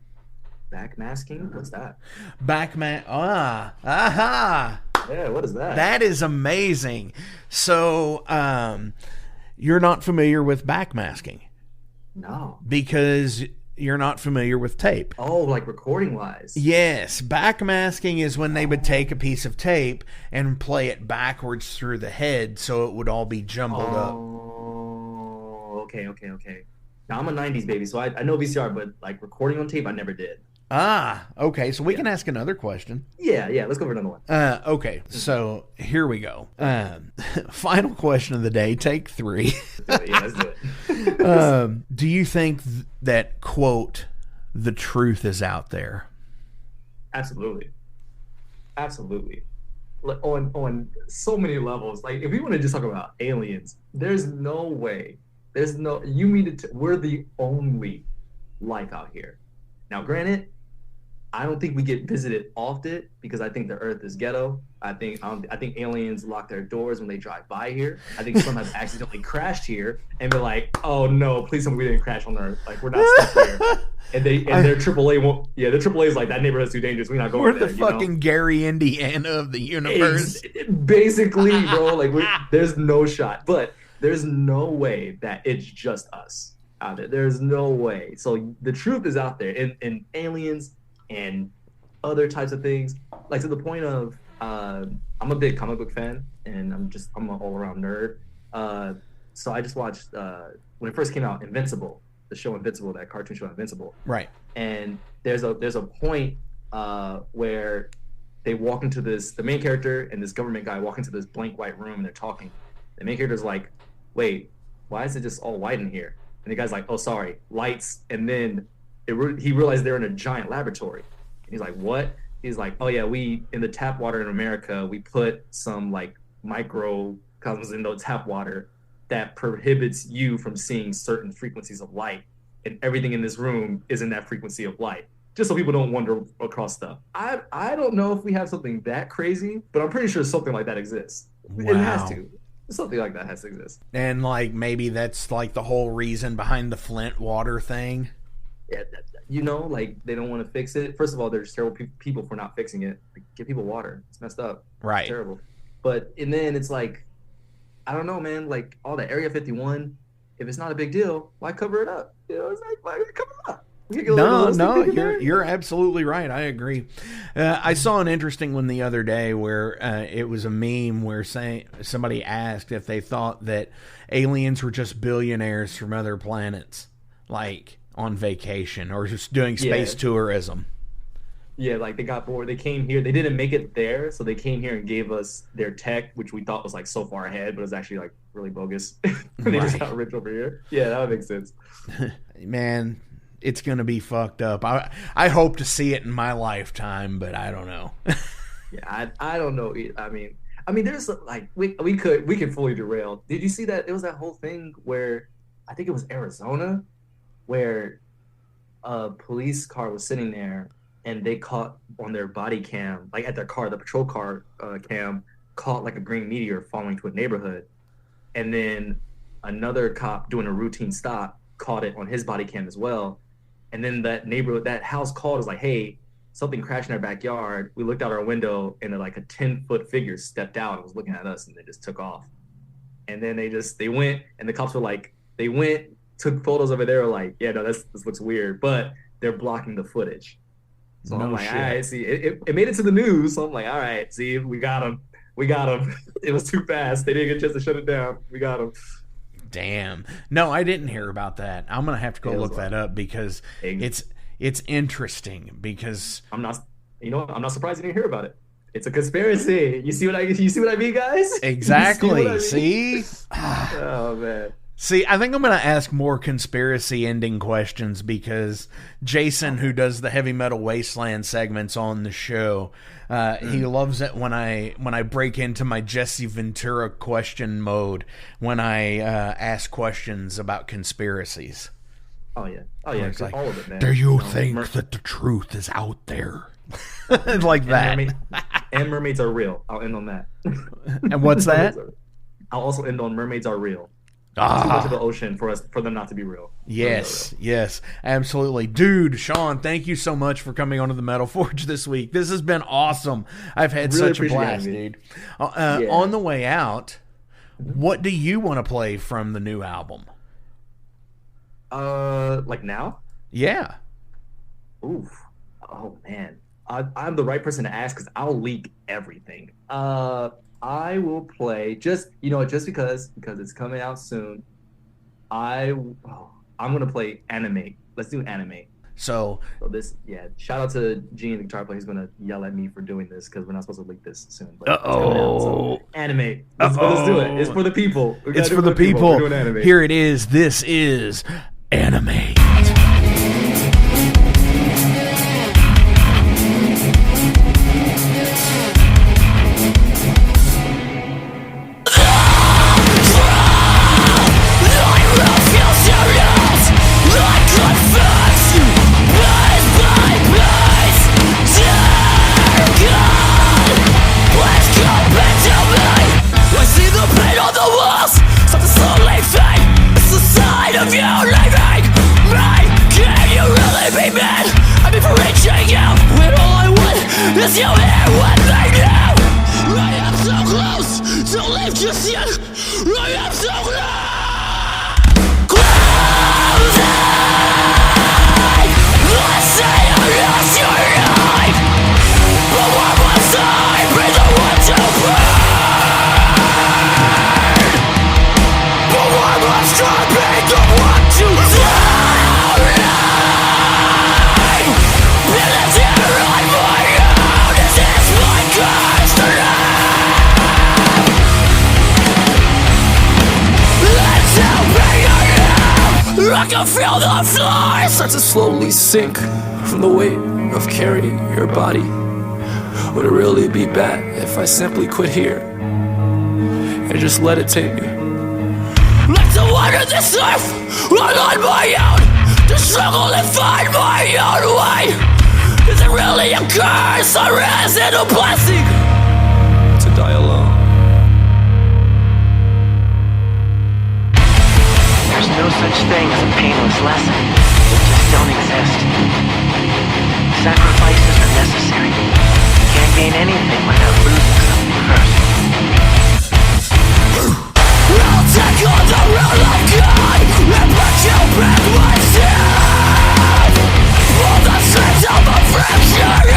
Backmasking? What's that? Yeah, what is that? That is amazing. So, you're not familiar with backmasking? No. Because you're not familiar with tape. Oh, like recording wise? Yes. Backmasking is when they would take a piece of tape and play it backwards through the head so it would all be jumbled up. Oh, okay. Now, I'm a 90s baby, so I know VCR, but like recording on tape, I never did. Okay, so we can ask another question. Yeah, let's go for another one. Okay, so here we go. Final question of the day, take 3. Let's do it. Do you think that, quote, the truth is out there? Absolutely. Like, on so many levels. Like, if we want to just talk about aliens, there's no way. We're the only life out here. Now, granted, I don't think we get visited often because I think the Earth is ghetto. I think aliens lock their doors when they drive by here. I think some have accidentally crashed here and be like, "Oh no, please tell me we didn't crash on Earth. Like, we're not stuck here." And their AAA won't. Yeah, their AAA is like, "That neighborhood's too dangerous. We're not going there." We're the fucking Gary, Indiana of the universe. Basically, bro. Like, there's no shot, but there's no way that it's just us out there. There's no way. So the truth is out there, and aliens and other types of things, like to the point of I'm a big comic book fan, and I'm an all-around nerd. So I just watched when it first came out, Invincible, the show Invincible, that cartoon show Invincible. Right. And there's a point where they walk into the main character and this government guy walk into this blank white room and they're talking. The main character's like, "Wait, why is it just all white in here?" And the guy's like, "Oh, sorry, lights." And then he realized they're in a giant laboratory. And he's like, "What?" He's like, "Oh yeah, we in the tap water in America, we put some like microcosms in the tap water that prohibits you from seeing certain frequencies of light, and everything in this room is in that frequency of light, just so people don't wander across stuff." I don't know if we have something that crazy, but I'm pretty sure something like that exists. Wow. It has to. Something like that has to exist. And like maybe that's like the whole reason behind the Flint water thing. Yeah, like they don't want to fix it. First of all, there's terrible people for not fixing it. Like, give people water. It's messed up. Right. It's terrible. And then it's like, I don't know, man. Like all the Area 51, if it's not a big deal, why cover it up? It's like, why cover it up? No, you're absolutely right. I agree. I saw an interesting one the other day where it was a meme where somebody asked if they thought that aliens were just billionaires from other planets, like on vacation or just doing space tourism. Yeah, like they got bored. They came here. They didn't make it there, so they came here and gave us their tech, which we thought was like so far ahead, but it was actually like really bogus. They just got rich over here. Yeah, that would make sense. Man, it's gonna be fucked up. I hope to see it in my lifetime, but I don't know. Yeah, I don't know. I mean, there's like we can fully derail. Did you see that? It was that whole thing where I think it was Arizona, where a police car was sitting there and they caught on their body cam, like at their car, the patrol car cam, caught like a green meteor falling to a neighborhood, and then another cop doing a routine stop caught it on his body cam as well. And then that house called, was like, "Hey, something crashed in our backyard." We looked out our window and like a 10-foot figure stepped out and was looking at us, and they just took off. And then they went, and the cops were like, took photos over there, like, "Yeah, no, this looks weird," but they're blocking the footage. So I'm like, all right, see, it made it to the news. So I'm like, all right, see, we got him. It was too fast. They didn't get a chance to shut it down. We got him. Damn. No, I didn't hear about that. I'm gonna have to go look that up because it's interesting. Because I'm not surprised you didn't hear about it. It's a conspiracy. You see what I mean, guys? Exactly. See? Oh man. See, I think I'm going to ask more conspiracy ending questions because Jason, who does the Heavy Metal Wasteland segments on the show, he loves it when I break into my Jesse Ventura question mode when I ask questions about conspiracies. Oh yeah, it's like, all of it, man. Do you think that the truth is out there? Like that. And mermaids are real. I'll end on that. And what's that? I'll also end on mermaids are real. Too much of the ocean for them not to be real. Yes, absolutely. Dude, Sean, thank you so much for coming onto the Metal Forge this week. This has been awesome. I've had really such a blast, dude. On the way out, what do you want to play from the new album? Like now? Yeah. Oof. Oh, man. I'm the right person to ask because I'll leak everything. I will play just because it's coming out soon. I'm gonna play anime. Let's do anime. So this, shout out to Gene, the guitar player. He's gonna yell at me for doing this because we're not supposed to leak this soon. But it's coming out, so animate. Let's do it. It's for the people. It's for the people. We're doing animate. Here it is. This is Animate. Of you leaving me, can you really be mad at me for reaching out when all I want is you here with me now? I am so close to leave just yet. I am so close. Let's say I lost your life, but why must I be the one to burn? But why must I be the one to die? Is it here on my own? Is this my curse to live? Let's open it up. I can feel the floor start to slowly sink from the weight of carrying your body. Would it really be bad if I simply quit here and just let it take me? Like to wander this earth all on my own, to struggle and find my own way. Is it really a curse or is it a blessing to die alone? There's no such thing as a painless lesson. They just don't exist. Sacrifices are necessary. You can't gain anything without losing something first. I'll take on the role of God and put you back myself. Pull the strings of affliction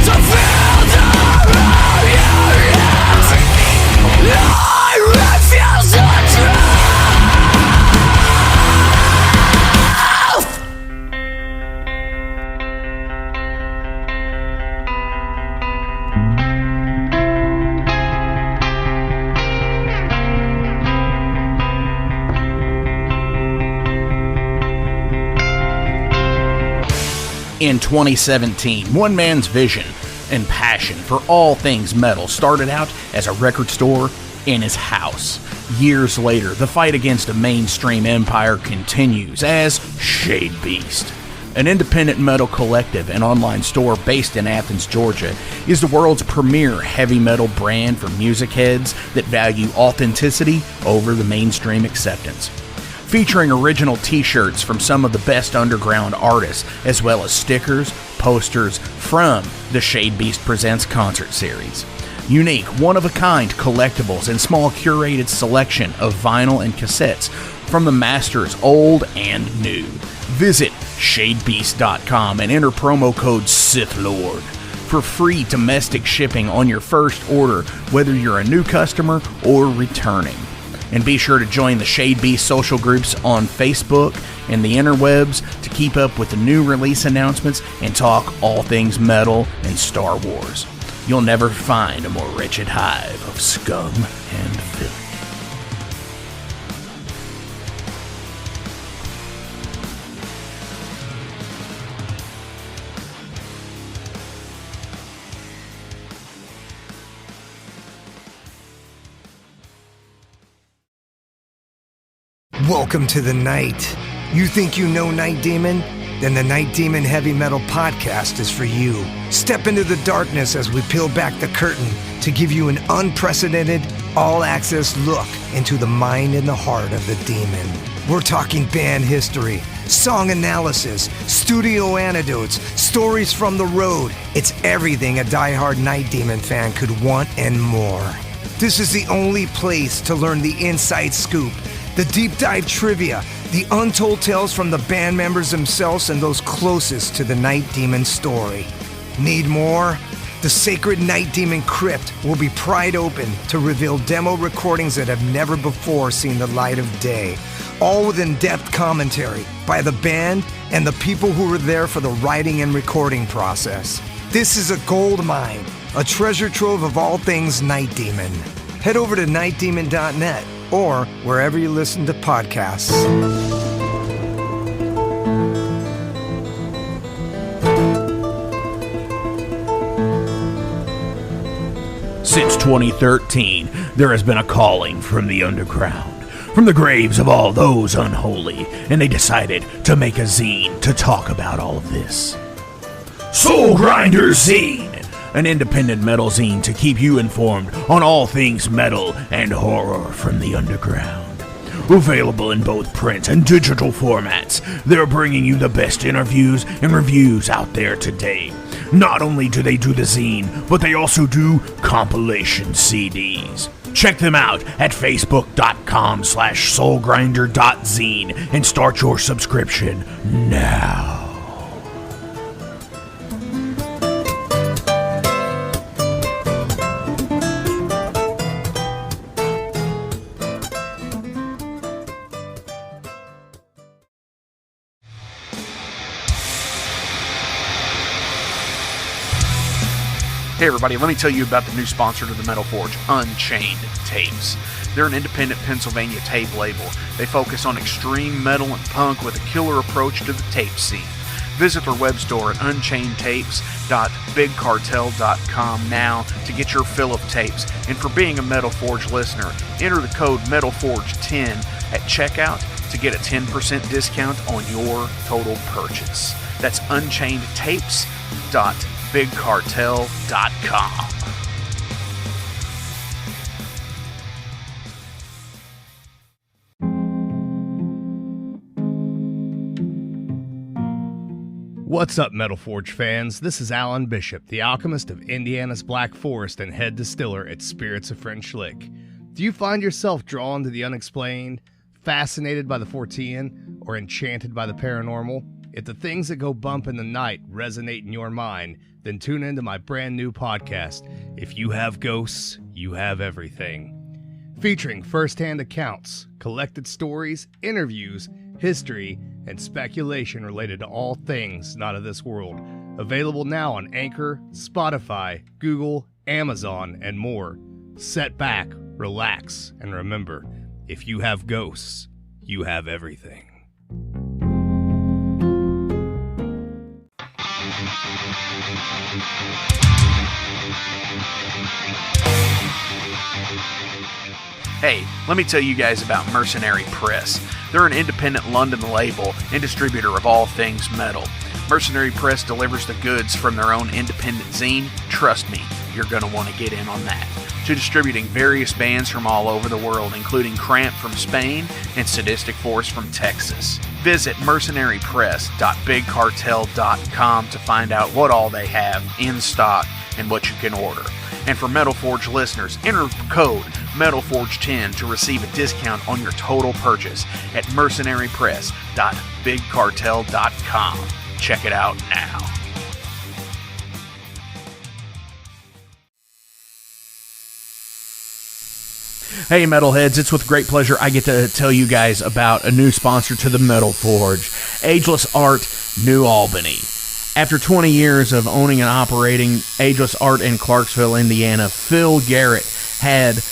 to feel the road you left. I refuse to trust. In 2017, one man's vision and passion for all things metal started out as a record store in his house. Years later, the fight against a mainstream empire continues as Shadebeast. An independent metal collective and online store based in Athens, Georgia, is the world's premier heavy metal brand for music heads that value authenticity over the mainstream acceptance. Featuring original t-shirts from some of the best underground artists, as well as stickers, posters from the Shadebeast Presents concert series. Unique, one-of-a-kind collectibles and small curated selection of vinyl and cassettes from the masters old and new. Visit shadebeast.com and enter promo code SithLord for free domestic shipping on your first order, whether you're a new customer or returning. And be sure to join the Shadebeast social groups on Facebook and the interwebs to keep up with the new release announcements and talk all things metal and Star Wars. You'll never find a more wretched hive of scum and filth. Welcome to the night. You think you know Night Demon? Then the Night Demon Heavy Metal Podcast is for you. Step into the darkness as we peel back the curtain to give you an unprecedented, all-access look into the mind and the heart of the demon. We're talking band history, song analysis, studio anecdotes, stories from the road. It's everything a diehard Night Demon fan could want and more. This is the only place to learn the inside scoop, the deep dive trivia, the untold tales from the band members themselves and those closest to the Night Demon story. Need more? The sacred Night Demon Crypt will be pried open to reveal demo recordings that have never before seen the light of day, all with in-depth commentary by the band and the people who were there for the writing and recording process. This is a gold mine, a treasure trove of all things Night Demon. Head over to nightdemon.net or wherever you listen to podcasts. Since 2013, there has been a calling from the underground, from the graves of all those unholy, and they decided to make a zine to talk about all of this. Soulgrinder Zine, an independent metal zine to keep you informed on all things metal and horror from the underground. Available in both print and digital formats, they're bringing you the best interviews and reviews out there today. Not only do they do the zine, but they also do compilation CDs. Check them out at facebook.com/soulgrinder.zine and start your subscription now. Hey everybody, let me tell you about the new sponsor to the Metal Forge, Unchained Tapes. They're an independent Pennsylvania tape label. They focus on extreme metal and punk with a killer approach to the tape scene. Visit their web store at unchainedtapes.bigcartel.com now to get your fill of tapes. And for being a Metal Forge listener, enter the code METALFORGE10 at checkout to get a 10% discount on your total purchase. That's unchainedtapes.bigcartel.com. What's up, Metal Forge fans? This is Alan Bishop, the alchemist of Indiana's Black Forest and head distiller at Spirits of French Lick. Do you find yourself drawn to the unexplained, fascinated by the Fortean, or enchanted by the paranormal? If the things that go bump in the night resonate in your mind, then tune into my brand new podcast, If You Have Ghosts, You Have Everything. Featuring first-hand accounts, collected stories, interviews, history, and speculation related to all things not of this world. Available now on Anchor, Spotify, Google, Amazon, and more. Set back, relax, and remember, if you have ghosts, you have everything. Hey, let me tell you guys about Mercenary Press. They're an independent London label and distributor of all things metal. Mercenary Press delivers the goods from their own independent zine. Trust me, you're going to want to get in on that. To distributing various bands from all over the world, including Cramp from Spain and Sadistic Force from Texas. Visit mercenarypress.bigcartel.com to find out what all they have in stock and what you can order. And for Metal Forge listeners, enter code METALFORGE10 to receive a discount on your total purchase at mercenarypress.bigcartel.com. Check it out now. Hey Metalheads, it's with great pleasure I get to tell you guys about a new sponsor to the Metal Forge, Ageless Art, New Albany. After 20 years of owning and operating Ageless Art in Clarksville, Indiana, Phil Garrett had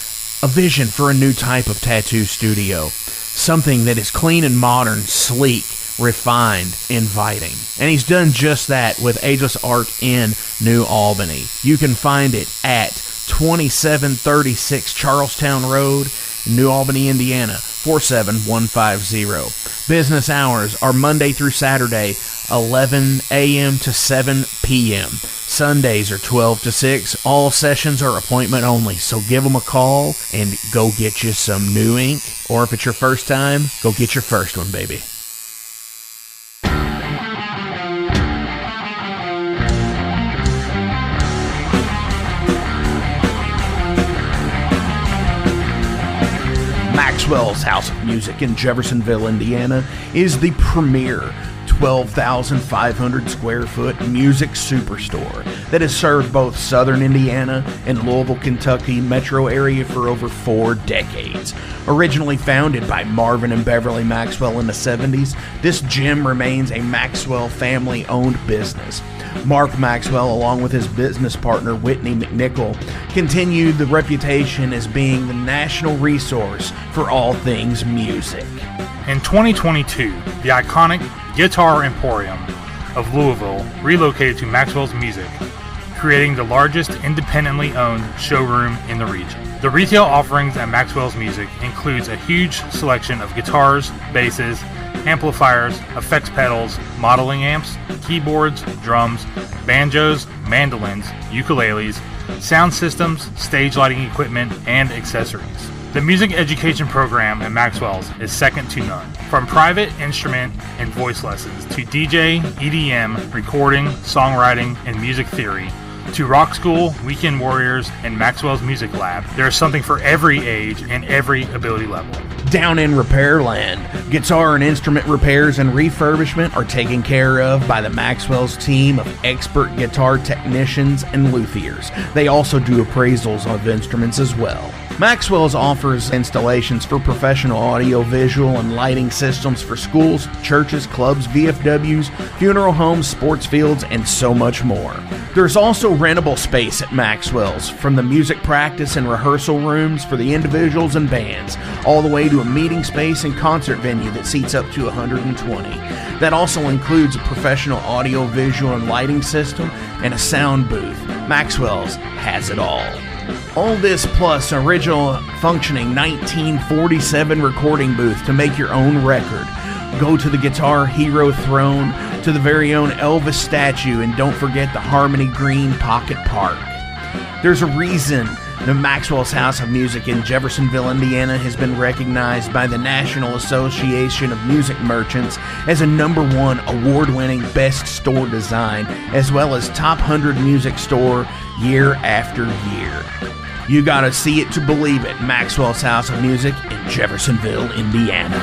a vision for a new type of tattoo studio. Something that is clean and modern, sleek, refined, inviting. And he's done just that with Ageless Art in New Albany. You can find it at 2736 Charlestown Road, New Albany, Indiana, 47150. Business hours are Monday through Saturday, 11 a.m. to 7 p.m. Sundays are 12 to 6. All sessions are appointment only, so give them a call and go get you some new ink. Or if it's your first time, go get your first one, baby. Maxwell's House of Music in Jeffersonville, Indiana, is the premier 12,500 square foot music superstore that has served both southern Indiana and Louisville, Kentucky metro area for over 4 decades. Originally founded by Marvin and Beverly Maxwell in the 70s, this gym remains a Maxwell family-owned business. Mark Maxwell, along with his business partner Whitney McNichol, continued the reputation as being the national resource for all things music. In 2022, the iconic Guitar Emporium of Louisville relocated to Maxwell's Music, creating the largest independently owned showroom in the region. The retail offerings at Maxwell's Music includes a huge selection of guitars, basses, amplifiers, effects pedals, modeling amps, keyboards, drums, banjos, mandolins, ukuleles, sound systems, stage lighting equipment, and accessories. The music education program at Maxwell's is second to none. From private instrument and voice lessons to DJ, EDM, recording, songwriting, and music theory, to rock school, weekend warriors, and Maxwell's Music Lab, there is something for every age and every ability level. Down in Repairland, guitar and instrument repairs and refurbishment are taken care of by the Maxwell's team of expert guitar technicians and luthiers. They also do appraisals of instruments as well. Maxwell's offers installations for professional audio, visual, and lighting systems for schools, churches, clubs, VFWs, funeral homes, sports fields, and so much more. There's also rentable space at Maxwell's, from the music practice and rehearsal rooms for the individuals and bands, all the way to a meeting space and concert venue that seats up to 120. That also includes a professional audio, visual, and lighting system and a sound booth. Maxwell's has it all. All this plus an original functioning 1947 recording booth to make your own record. Go to the Guitar Hero throne, to the very own Elvis statue, and don't forget the Harmony Green Pocket Park. There's a reason the Maxwell's House of Music in Jeffersonville, Indiana has been recognized by the National Association of Music Merchants as a #1 award-winning best store design, as well as top 100 music store year after year. You gotta see it to believe it. Maxwell's House of Music in Jeffersonville, Indiana.